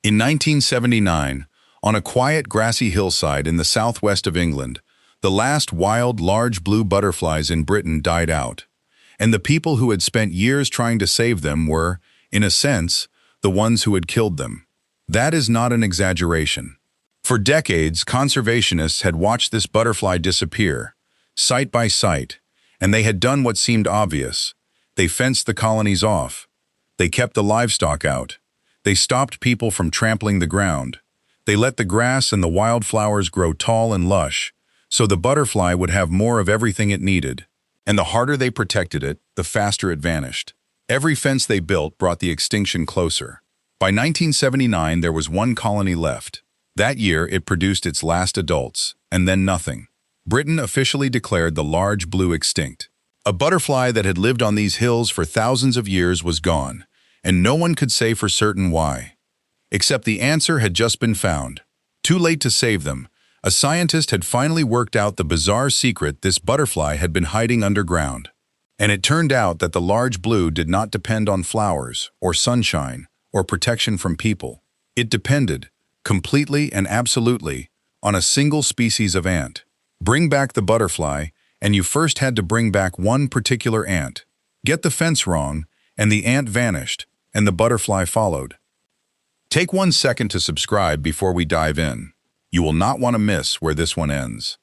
In 1979, on a quiet grassy hillside in the southwest of England, the last wild large blue butterflies in Britain died out, and the people who had spent years trying to save them were, in a sense, the ones who had killed them. That is not an exaggeration. For decades, conservationists had watched this butterfly disappear, site by site, and they had done what seemed obvious. They fenced the colonies off. They kept the livestock out. They stopped people from trampling the ground. They let the grass and the wildflowers grow tall and lush, so the butterfly would have more of everything it needed. And the harder they protected it, the faster it vanished. Every fence they built brought the extinction closer. By 1979, there was one colony left. That year, it produced its last adults, and then nothing. Britain officially declared the large blue extinct. A butterfly that had lived on these hills for thousands of years was gone, and no one could say for certain why. Except the answer had just been found. Too late to save them, a scientist had finally worked out the bizarre secret this butterfly had been hiding underground. And it turned out that the large blue did not depend on flowers, or sunshine, or protection from people. It depended, completely and absolutely, on a single species of ant. Bring back the butterfly, and you first had to bring back one particular ant. Get the fence wrong, and the ant vanished, and the butterfly followed. Take 1 second to subscribe before we dive in. You will not want to miss where this one ends.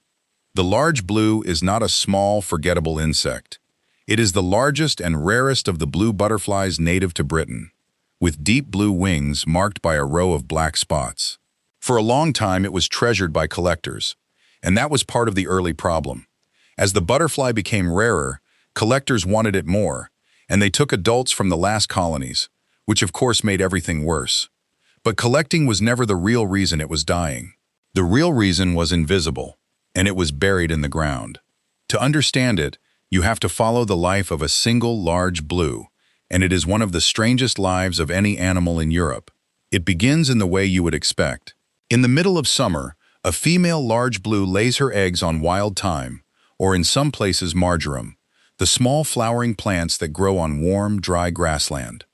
The large blue is not a small, forgettable insect. It is the largest and rarest of the blue butterflies native to Britain, with deep blue wings marked by a row of black spots. For a long time, it was treasured by collectors, and that was part of the early problem. As the butterfly became rarer, collectors wanted it more, and they took adults from the last colonies, which of course made everything worse. But collecting was never the real reason it was dying. The real reason was invisible, and it was buried in the ground. To understand it, you have to follow the life of a single large blue, and it is one of the strangest lives of any animal in Europe. It begins in the way you would expect. In the middle of summer, a female large blue lays her eggs on wild thyme, or in some places marjoram, the small flowering plants that grow on warm, dry grassland.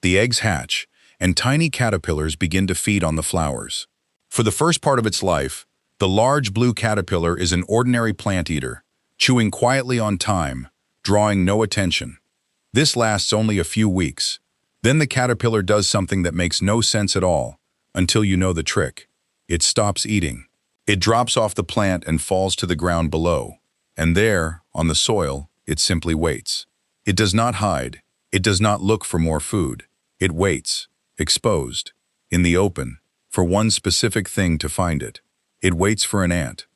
The eggs hatch, and tiny caterpillars begin to feed on the flowers. For the first part of its life, the large blue caterpillar is an ordinary plant eater, chewing quietly on thyme, drawing no attention. This lasts only a few weeks. Then the caterpillar does something that makes no sense at all, until you know the trick. It stops eating. It drops off the plant and falls to the ground below. And there, on the soil, it simply waits. It does not hide. It does not look for more food. It waits, exposed, in the open, for one specific thing to find it. It waits for an ant.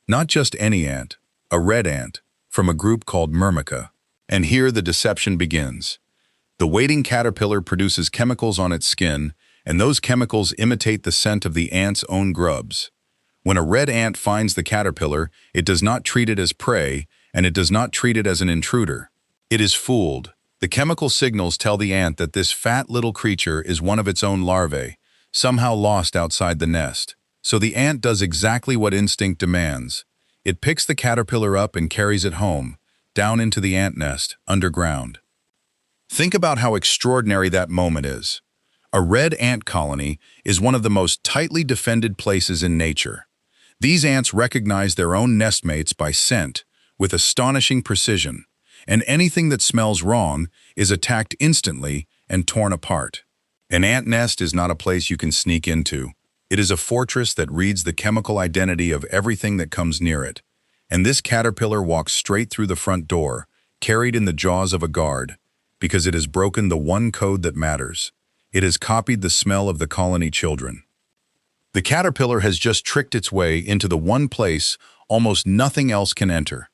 Not just any ant, a red ant, from a group called Myrmica. And here the deception begins. The waiting caterpillar produces chemicals on its skin, and those chemicals imitate the scent of the ant's own grubs. When a red ant finds the caterpillar, it does not treat it as prey, and it does not treat it as an intruder. It is fooled. The chemical signals tell the ant that this fat little creature is one of its own larvae, somehow lost outside the nest. So the ant does exactly what instinct demands. It picks the caterpillar up and carries it home, down into the ant nest, underground. Think about how extraordinary that moment is. A red ant colony is one of the most tightly defended places in nature. These ants recognize their own nestmates by scent with astonishing precision, and anything that smells wrong is attacked instantly and torn apart. An ant nest is not a place you can sneak into. It is a fortress that reads the chemical identity of everything that comes near it. And this caterpillar walks straight through the front door, carried in the jaws of a guard, because it has broken the one code that matters. It has copied the smell of the colony children. The caterpillar has just tricked its way into the one place almost nothing else can enter.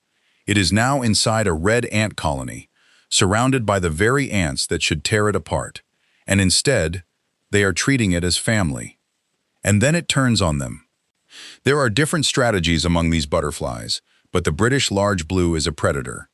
It is now inside a red ant colony, surrounded by the very ants that should tear it apart. And instead, they are treating it as family. And then it turns on them. There are different strategies among these butterflies, but the British large blue is a predator.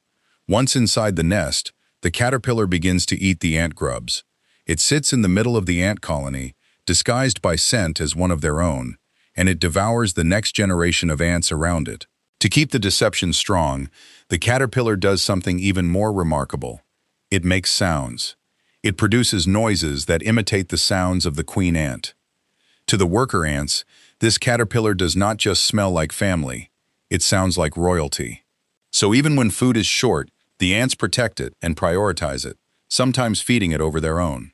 Once inside the nest, the caterpillar begins to eat the ant grubs. It sits in the middle of the ant colony, disguised by scent as one of their own, and it devours the next generation of ants around it. To keep the deception strong, the caterpillar does something even more remarkable. It makes sounds. It produces noises that imitate the sounds of the queen ant. To the worker ants, this caterpillar does not just smell like family, it sounds like royalty. So even when food is short, the ants protect it and prioritize it, sometimes feeding it over their own.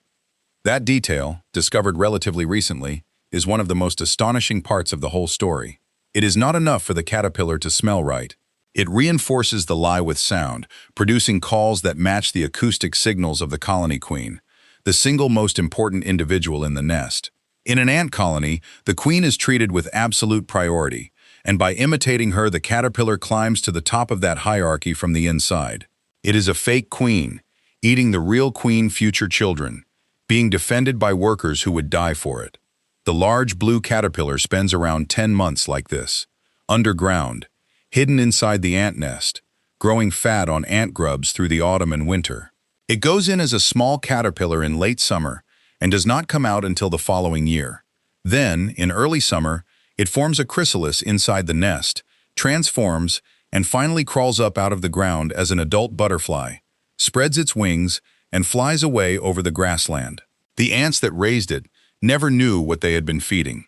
That detail, discovered relatively recently, is one of the most astonishing parts of the whole story. It is not enough for the caterpillar to smell right. It reinforces the lie with sound, producing calls that match the acoustic signals of the colony queen, the single most important individual in the nest. In an ant colony, the queen is treated with absolute priority, and by imitating her, the caterpillar climbs to the top of that hierarchy from the inside. It is a fake queen, eating the real queen future children, being defended by workers who would die for it. The large blue caterpillar spends around 10 months like this, underground, hidden inside the ant nest, growing fat on ant grubs through the autumn and winter. It goes in as a small caterpillar in late summer and does not come out until the following year. Then, in early summer, it forms a chrysalis inside the nest, transforms, and finally crawls up out of the ground as an adult butterfly, spreads its wings, and flies away over the grassland. The ants that raised it never knew what they had been feeding.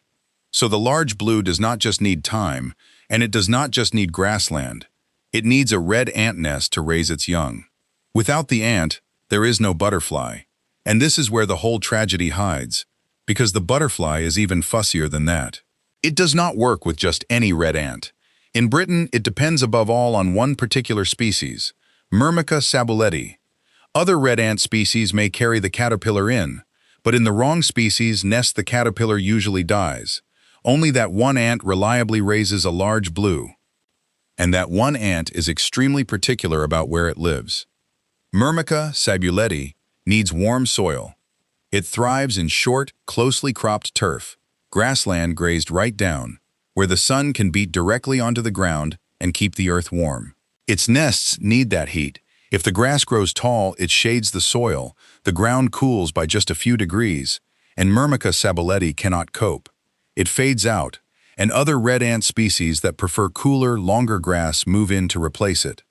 So the large blue does not just need time, and it does not just need grassland. It needs a red ant nest to raise its young. Without the ant, there is no butterfly. And this is where the whole tragedy hides, because the butterfly is even fussier than that. It does not work with just any red ant. In Britain, it depends above all on one particular species, Myrmica sabuleti. Other red ant species may carry the caterpillar in, but in the wrong species nest the caterpillar usually dies. Only that one ant reliably raises a large blue. And that one ant is extremely particular about where it lives. Myrmica sabuleti needs warm soil. It thrives in short, closely cropped turf, grassland grazed right down, where the sun can beat directly onto the ground and keep the earth warm. Its nests need that heat. If the grass grows tall, it shades the soil, the ground cools by just a few degrees, and Myrmica sabuleti cannot cope. It fades out, and other red ant species that prefer cooler, longer grass move in to replace it.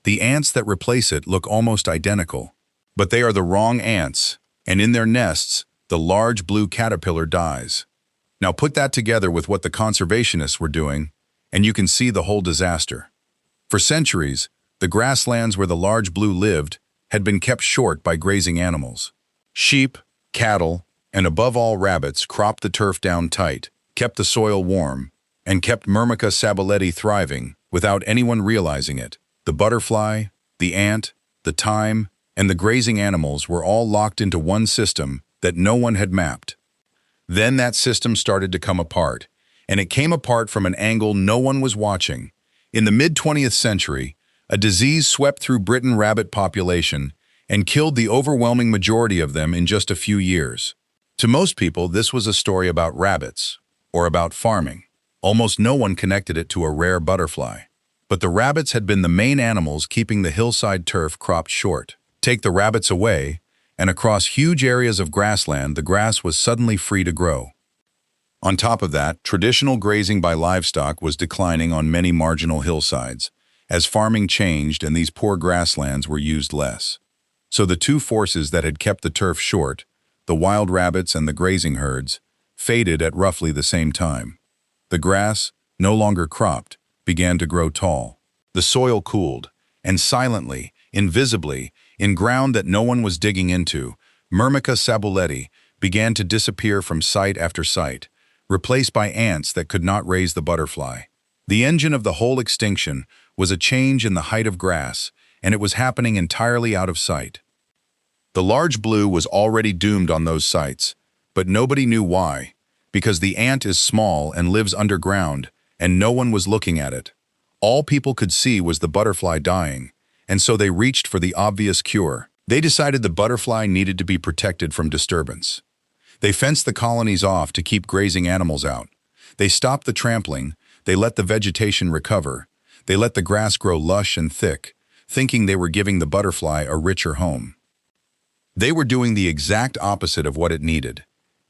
The ants that replace it look almost identical, but they are the wrong ants, and in their nests, the large blue caterpillar dies. Now put that together with what the conservationists were doing, and you can see the whole disaster. For centuries, the grasslands where the large blue lived had been kept short by grazing animals. Sheep, cattle, and above all rabbits cropped the turf down tight, kept the soil warm, and kept Myrmica sabuleti thriving without anyone realizing it. The butterfly, the ant, the thyme, and the grazing animals were all locked into one system that no one had mapped. Then that system started to come apart, and it came apart from an angle no one was watching. In the mid-20th century, a disease swept through Britain's rabbit population and killed the overwhelming majority of them in just a few years. To most people, this was a story about rabbits, or about farming. Almost no one connected it to a rare butterfly. But the rabbits had been the main animals keeping the hillside turf cropped short. Take the rabbits away, and across huge areas of grassland, the grass was suddenly free to grow. On top of that, traditional grazing by livestock was declining on many marginal hillsides, as farming changed and these poor grasslands were used less. So the two forces that had kept the turf short, the wild rabbits and the grazing herds, faded at roughly the same time. The grass, no longer cropped, began to grow tall. The soil cooled, and silently, invisibly, in ground that no one was digging into, Myrmica sabuleti began to disappear from site after site, replaced by ants that could not raise the butterfly. The engine of the whole extinction was a change in the height of grass, and it was happening entirely out of sight. The large blue was already doomed on those sites, but nobody knew why, because the ant is small and lives underground, and no one was looking at it. All people could see was the butterfly dying, and so they reached for the obvious cure. They decided the butterfly needed to be protected from disturbance. They fenced the colonies off to keep grazing animals out. They stopped the trampling, they let the vegetation recover, they let the grass grow lush and thick, thinking they were giving the butterfly a richer home. They were doing the exact opposite of what it needed.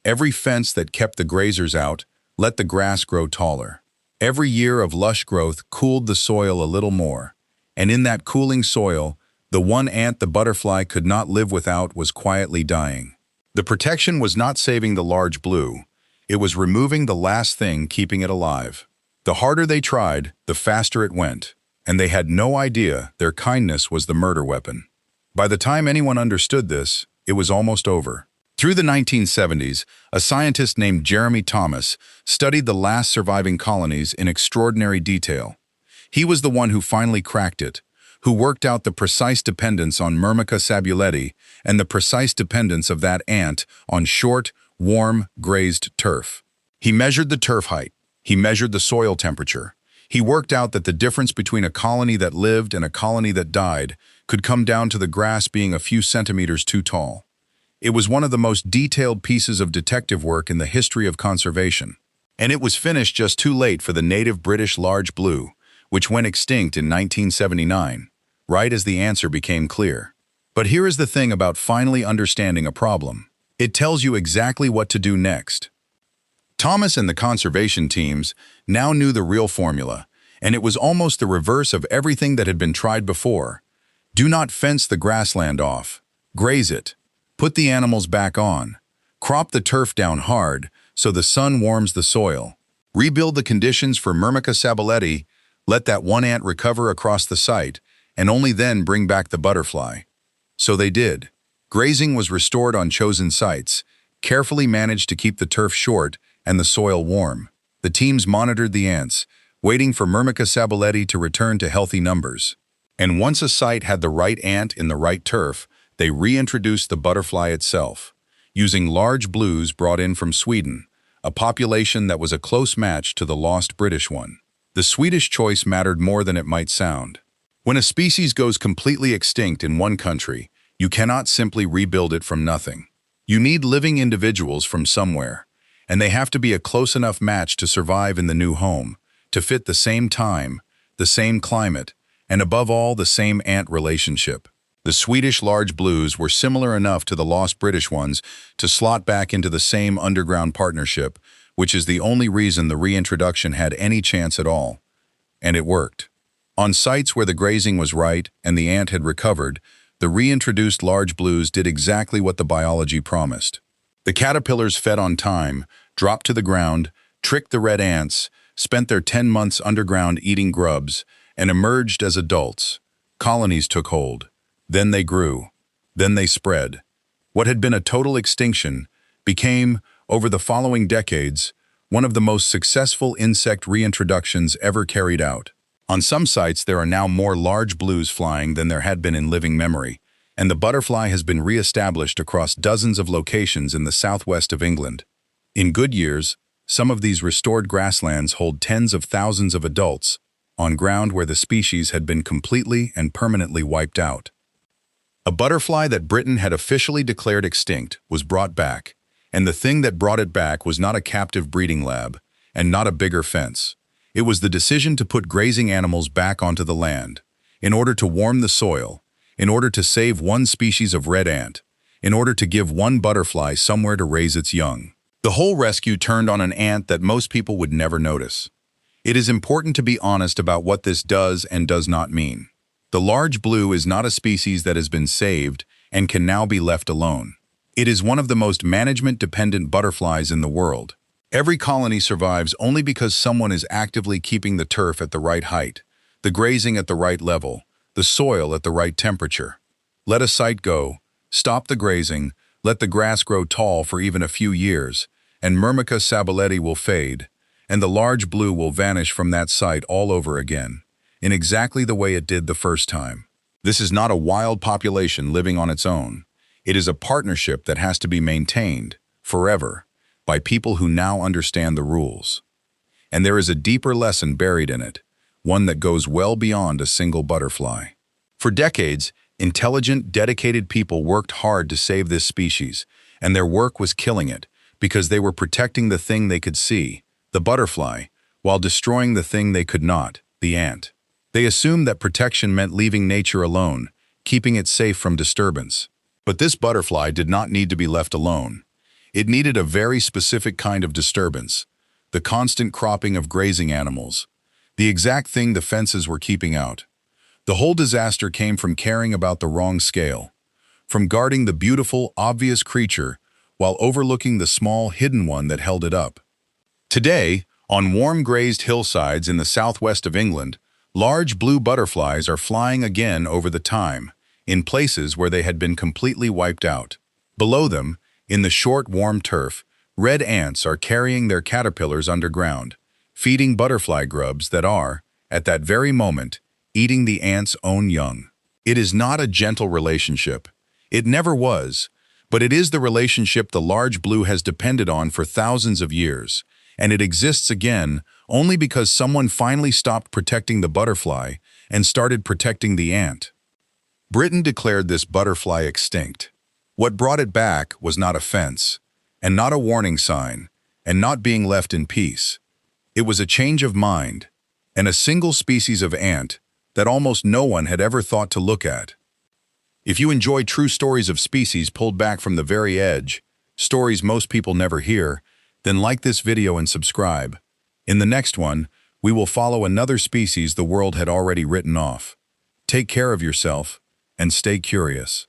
Every fence that kept the grazers out let the grass grow taller. Every year of lush growth cooled the soil a little more, and in that cooling soil, the one ant the butterfly could not live without was quietly dying. The protection was not saving the large blue, It was removing the last thing keeping it alive. The harder they tried, the faster it went, and they had no idea their kindness was the murder weapon. By the time anyone understood this, it was almost over. Through the 1970s, a scientist named Jeremy Thomas studied the last surviving colonies in extraordinary detail. He was the one who finally cracked it, who worked out the precise dependence on Myrmica sabuleti and the precise dependence of that ant on short, warm, grazed turf. He measured the turf height. He measured the soil temperature. He worked out that the difference between a colony that lived and a colony that died could come down to the grass being a few centimeters too tall. It was one of the most detailed pieces of detective work in the history of conservation. And it was finished just too late for the native British large blue, which went extinct in 1979, right as the answer became clear. But here is the thing about finally understanding a problem. It tells you exactly what to do next. Thomas and the conservation teams now knew the real formula, and it was almost the reverse of everything that had been tried before. Do not fence the grassland off. Graze it. Put the animals back on. Crop the turf down hard so the sun warms the soil. Rebuild the conditions for Myrmica sabuleti. Let that one ant recover across the site, and only then bring back the butterfly. So they did. Grazing was restored on chosen sites, carefully managed to keep the turf short and the soil warm. The teams monitored the ants, waiting for Myrmica sabuleti to return to healthy numbers. And once a site had the right ant in the right turf, they reintroduced the butterfly itself, using large blues brought in from Sweden, a population that was a close match to the lost British one. The Swedish choice mattered more than it might sound. When a species goes completely extinct in one country, you cannot simply rebuild it from nothing. You need living individuals from somewhere, and they have to be a close enough match to survive in the new home, to fit the same time, the same climate, and above all, the same ant relationship. The Swedish large blues were similar enough to the lost British ones to slot back into the same underground partnership, which is the only reason the reintroduction had any chance at all. And it worked. On sites where the grazing was right and the ant had recovered, the reintroduced large blues did exactly what the biology promised. The caterpillars fed on time, dropped to the ground, tricked the red ants, spent their 10 months underground eating grubs, and emerged as adults. Colonies took hold. Then they grew. Then they spread. What had been a total extinction became, over the following decades, one of the most successful insect reintroductions ever carried out. On some sites, there are now more large blues flying than there had been in living memory, and the butterfly has been re-established across dozens of locations in the southwest of England. In good years, some of these restored grasslands hold tens of thousands of adults on ground where the species had been completely and permanently wiped out. A butterfly that Britain had officially declared extinct was brought back, and the thing that brought it back was not a captive breeding lab, and not a bigger fence. It was the decision to put grazing animals back onto the land, in order to warm the soil, in order to save one species of red ant, in order to give one butterfly somewhere to raise its young. The whole rescue turned on an ant that most people would never notice. It is important to be honest about what this does and does not mean. The large blue is not a species that has been saved and can now be left alone. It is one of the most management-dependent butterflies in the world. Every colony survives only because someone is actively keeping the turf at the right height, the grazing at the right level, the soil at the right temperature. Let a site go, stop the grazing, let the grass grow tall for even a few years, and Myrmica sabuleti will fade, and the large blue will vanish from that site all over again, in exactly the way it did the first time. This is not a wild population living on its own. It is a partnership that has to be maintained, forever, by people who now understand the rules. And there is a deeper lesson buried in it, one that goes well beyond a single butterfly. For decades, intelligent, dedicated people worked hard to save this species, and their work was killing it, because they were protecting the thing they could see, the butterfly, while destroying the thing they could not, the ant. They assumed that protection meant leaving nature alone, keeping it safe from disturbance. But this butterfly did not need to be left alone. It needed a very specific kind of disturbance, the constant cropping of grazing animals, the exact thing the fences were keeping out. The whole disaster came from caring about the wrong scale, from guarding the beautiful, obvious creature while overlooking the small, hidden one that held it up. Today, on warm grazed hillsides in the southwest of England, large blue butterflies are flying again over the thyme, in places where they had been completely wiped out. Below them, in the short, warm turf, red ants are carrying their caterpillars underground, feeding butterfly grubs that are, at that very moment, eating the ants' own young. It is not a gentle relationship. It never was, but it is the relationship the large blue has depended on for thousands of years, and it exists again only because someone finally stopped protecting the butterfly and started protecting the ant. Britain declared this butterfly extinct. What brought it back was not a fence, and not a warning sign, and not being left in peace. It was a change of mind, and a single species of ant that almost no one had ever thought to look at. If you enjoy true stories of species pulled back from the very edge, stories most people never hear, then like this video and subscribe. In the next one, we will follow another species the world had already written off. Take care of yourself and stay curious.